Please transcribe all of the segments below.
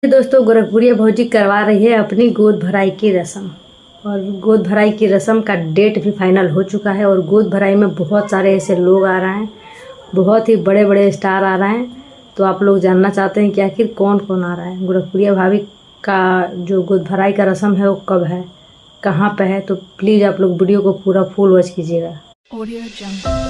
दोस्तों, गोरखपुरिया भौजी करवा रही है अपनी गोद भराई की रस्म। और गोद भराई की रस्म का डेट भी फाइनल हो चुका है। और गोद भराई में बहुत सारे ऐसे लोग आ रहे हैं, बहुत ही बड़े बड़े स्टार आ रहे हैं। तो आप लोग जानना चाहते हैं कि आखिर कौन कौन आ रहा है। गोरखपुरिया भाभी का जो गोद भराई का रस्म है वो कब है, कहाँ पे है, तो प्लीज़ आप लोग वीडियो को पूरा फुल वॉच कीजिएगा। ऑडियो जंगल।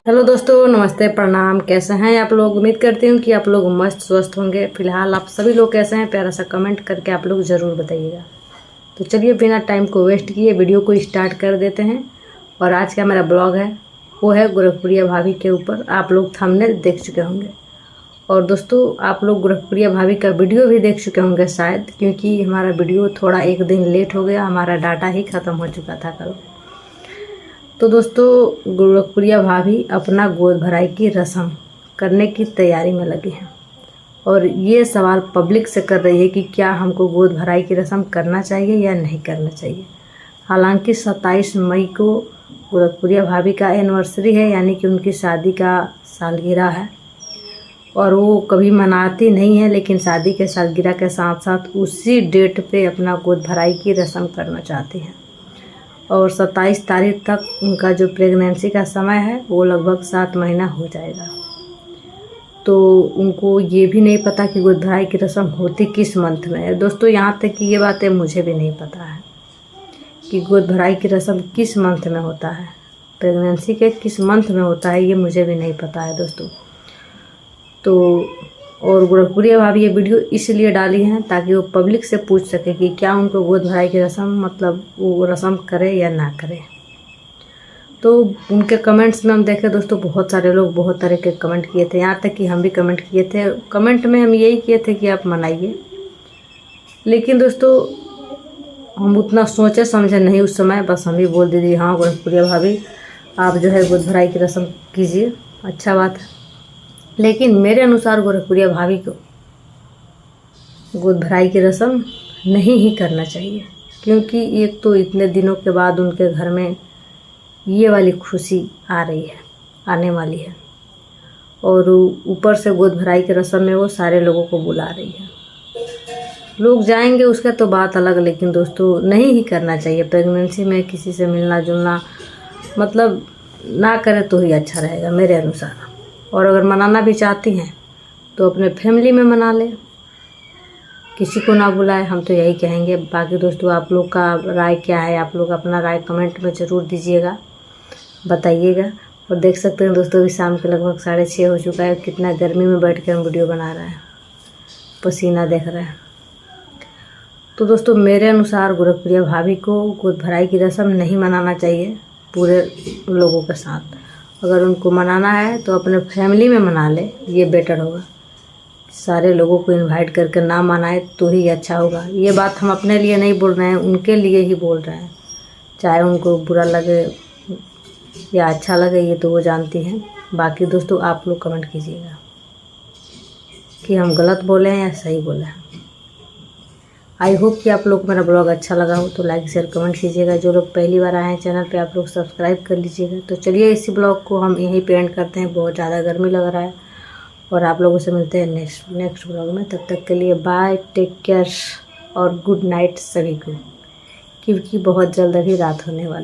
हेलो दोस्तों, नमस्ते, प्रणाम। कैसे हैं आप लोग? उम्मीद करती हूँ कि आप लोग मस्त स्वस्थ होंगे। फिलहाल आप सभी लोग कैसे हैं, प्यारा सा कमेंट करके आप लोग ज़रूर बताइएगा। तो चलिए बिना टाइम को वेस्ट किए वीडियो को स्टार्ट कर देते हैं। और आज का मेरा ब्लॉग है वो है गोरखपुरिया भाभी के ऊपर। आप लोग थंबनेल देख चुके होंगे। और दोस्तों, आप लोग गोरखपुरिया भाभी का वीडियो भी देख चुके होंगे शायद, क्योंकि हमारा वीडियो थोड़ा एक दिन लेट हो गया। हमारा डाटा ही ख़त्म हो चुका था कल। तो दोस्तों, गोरखपुरिया भाभी अपना गोद भराई की रस्म करने की तैयारी में लगी हैं। और ये सवाल पब्लिक से कर रही है कि क्या हमको गोद भराई की रस्म करना चाहिए या नहीं करना चाहिए। हालांकि 27 मई को गोरखपुरिया भाभी का एनिवर्सरी है, यानी कि उनकी शादी का सालगिरह है। और वो कभी मनाती नहीं है, लेकिन शादी के सालगिरह के साथ साथ उसी डेट पे अपना गोद भराई की रस्म करना चाहती हैं। और 27 तारीख तक उनका जो प्रेगनेंसी का समय है वो लगभग 7 महीना हो जाएगा। तो उनको ये भी नहीं पता कि गोद भराई की रस्म होती किस मंथ में है। दोस्तों, यहाँ तक कि ये बातें मुझे भी नहीं पता है कि गोद भराई की रस्म किस मंथ में होता है, प्रेगनेंसी के किस मंथ में होता है, ये मुझे भी नहीं पता है दोस्तों। तो और गोरखपुरिया भाभी ये वीडियो इसलिए डाली हैं ताकि वो पब्लिक से पूछ सके कि क्या उनको गोद भराई की रस्म, मतलब वो रस्म करे या ना करे। तो उनके कमेंट्स में हम देखे दोस्तों, बहुत सारे लोग बहुत तरह के कमेंट किए थे। यहाँ तक कि हम भी कमेंट किए थे। कमेंट में हम यही किए थे कि आप मनाइए। लेकिन दोस्तों, हम उतना सोचे समझे नहीं उस समय। बस हम भी बोल दीजिए हाँ गोरखपुरिया भाभी आप जो है गोद भराई की रस्म कीजिए, अच्छा बात है। लेकिन मेरे अनुसार गोरखपुरिया भाभी को गोद भराई की रस्म नहीं ही करना चाहिए। क्योंकि एक तो इतने दिनों के बाद उनके घर में ये वाली खुशी आ रही है, आने वाली है। और ऊपर से गोद भराई की रस्म में वो सारे लोगों को बुला रही है। लोग जाएंगे उसका तो बात अलग, लेकिन दोस्तों नहीं ही करना चाहिए। प्रेगनेंसी में किसी से मिलना जुलना मतलब ना करे तो ही अच्छा रहेगा मेरे अनुसार। और अगर मनाना भी चाहती हैं तो अपने फैमिली में मना ले, किसी को ना बुलाए, हम तो यही कहेंगे। बाकी दोस्तों, आप लोग का राय क्या है? आप लोग अपना राय कमेंट में ज़रूर दीजिएगा, बताइएगा। और देख सकते हैं दोस्तों, अभी शाम के लगभग 6:30 हो चुका है। कितना गर्मी में बैठ कर हम वीडियो बना रहे हैं, पसीना देख रहे हैं। तो दोस्तों, मेरे अनुसार गोरखपुरिया भाभी को गोद भराई की रस्म नहीं मनाना चाहिए पूरे लोगों के साथ। अगर उनको मनाना है तो अपने फैमिली में मना ले, ये बेटर होगा। सारे लोगों को इनवाइट करके ना मनाए तो ही अच्छा होगा। ये बात हम अपने लिए नहीं बोल रहे हैं, उनके लिए ही बोल रहे हैं। चाहे उनको बुरा लगे या अच्छा लगे, ये तो वो जानती हैं। बाकी दोस्तों, आप लोग कमेंट कीजिएगा कि हम गलत बोले हैं या सही बोले हैं। आई होप कि आप लोग को मेरा ब्लॉग अच्छा लगा हो तो लाइक शेयर कमेंट कीजिएगा। जो लोग पहली बार आए हैं चैनल पे, आप लोग सब्सक्राइब कर लीजिएगा। तो चलिए इसी ब्लॉग को हम यहीं पे एंड करते हैं। बहुत ज़्यादा गर्मी लग रहा है। और आप लोगों से मिलते हैं नेक्स्ट ब्लॉग में। तब तक के लिए बाय, टेक केयर और गुड नाइट सभी को, क्योंकि बहुत जल्द अभी रात होने वाली।